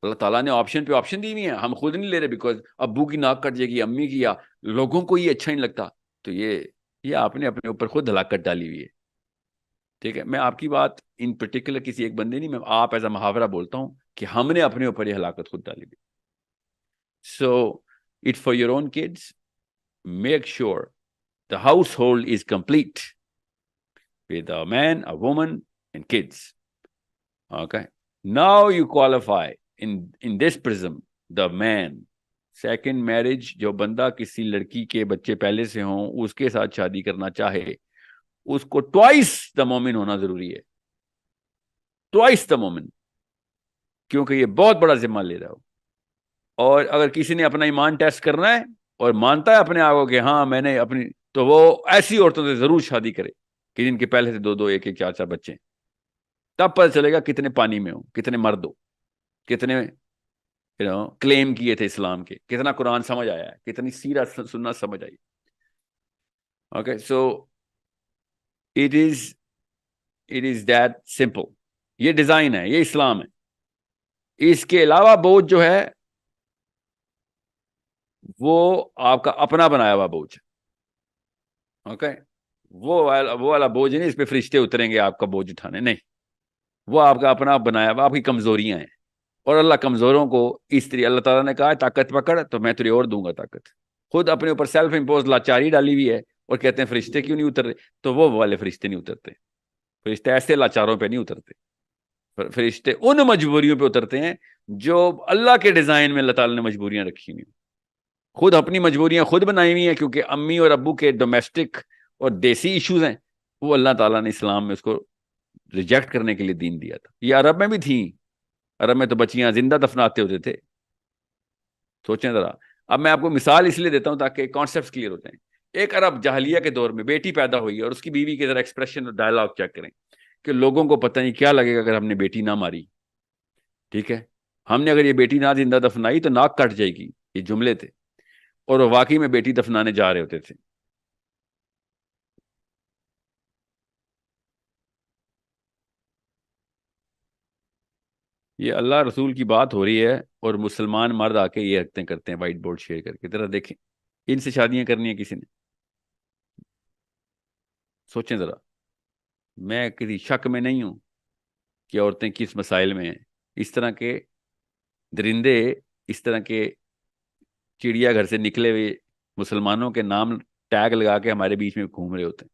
اللہ تعالیٰ نے آپشن پہ آپشن دی ہوئی ہیں, ہم خود نہیں لے رہے, بیکاز ابو کی ناک کٹ جائے گی, امی کی, یا لوگوں کو یہ اچھا نہیں لگتا. تو یہ آپ نے اپنے اوپر خود ہلاکت ڈالی ہوئی ہے. ٹھیک ہے, میں آپ کی بات ان پرٹیکولر کسی ایک بندے نہیں, میں آپ ایز اے محاورہ بولتا ہوں کہ ہم نے اپنے اوپر یہ ہلاکت خود ڈالی ہوئی. So it for your own kids, make sure the household is complete with a man, a woman, and kids. Okay. Now you qualify in this prism, the man. Second marriage, جو بندہ کسی لڑکی کے بچے پہلے سے ہوں اس کے ساتھ شادی کرنا چاہے, اس کو ٹوائس دا مومن ہونا ضروری ہے. ٹوائس دا مومن, کیونکہ یہ بہت بڑا ذمہ لے رہا ہو. اور اگر کسی نے اپنا ایمان ٹیسٹ کرنا ہے اور مانتا ہے اپنے آپ کو کہ ہاں میں نے اپنی, تو وہ ایسی عورتوں سے ضرور شادی کرے کہ جن کے پہلے سے دو دو, ایک ایک, چار چار بچے ہیں. تب پتہ چلے گا کتنے پانی میں ہو, کتنے مرد ہو, کتنے کلیم کیے تھے اسلام کے, کتنا قرآن سمجھ آیا ہے, کتنی سیرت سننا سمجھ آئی. Okay, so it is that simple. یہ ڈیزائن ہے, یہ اسلام ہے. اس کے علاوہ بوجھ جو ہے وہ آپ کا اپنا بنایا ہوا بوجھ. اوکے, وہ والا بوجھ نہیں اس پہ فرشتے اتریں گے آپ کا بوجھ اٹھانے, نہیں. وہ آپ کا اپنا بنایا ہوا, آپ کی کمزوریاں ہیں. اور اللہ کمزوروں کو اس طرح, اللہ تعالیٰ نے کہا طاقت پکڑ تو میں تجھے اور دوں گا طاقت. خود اپنے اوپر سیلف امپوز لاچاری ڈالی ہوئی ہے اور کہتے ہیں فرشتے کیوں نہیں اتر رہے. تو وہ والے فرشتے نہیں اترتے. فرشتے ایسے لاچاروں پہ نہیں اترتے. فرشتے ان مجبوریوں پہ اترتے ہیں جو اللہ کے ڈیزائن میں اللہ تعالیٰ نے مجبوریاں رکھی ہوئی. خود اپنی مجبوریاں خود بنائی ہوئی ہیں, کیونکہ امی اور ابو کے ڈومیسٹک اور دیسی ایشوز ہیں, وہ اللہ تعالیٰ نے اسلام میں اس کو ریجیکٹ کرنے کے لیے دین دیا تھا. یہ عرب میں بھی تھیں. عرب میں تو بچیاں زندہ دفناتے ہوتے تھے. سوچیں ذرا. اب میں آپ کو مثال اس لیے دیتا ہوں تاکہ کانسیپٹس کلیئر ہوتے ہیں. ایک عرب جاہلیہ کے دور میں بیٹی پیدا ہوئی اور اس کی بیوی کے ذرا ایکسپریشن اور ڈائلاگ چیک کریں کہ لوگوں کو پتہ نہیں کیا لگے گا اگر ہم نے بیٹی نہ ماری. ٹھیک ہے, ہم نے اگر یہ بیٹی نہ زندہ دفنائی تو ناک کٹ جائے گی, یہ جملے تھے. اور وہ واقعی میں بیٹی دفنانے جا رہے ہوتے تھے. یہ اللہ رسول کی بات ہو رہی ہے اور مسلمان مرد آ کے یہ حرکتیں کرتے ہیں وائٹ بورڈ شیئر کر کے. ذرا دیکھیں, ان سے شادیاں کرنی ہیں کسی نے؟ سوچیں ذرا. میں کسی شک میں نہیں ہوں کہ عورتیں کس مسائل میں ہیں. اس طرح کے درندے, اس طرح کے چڑیا گھر سے نکلے ہوئے مسلمانوں کے نام ٹیگ لگا کے ہمارے بیچ میں گھوم رہے ہوتے ہیں.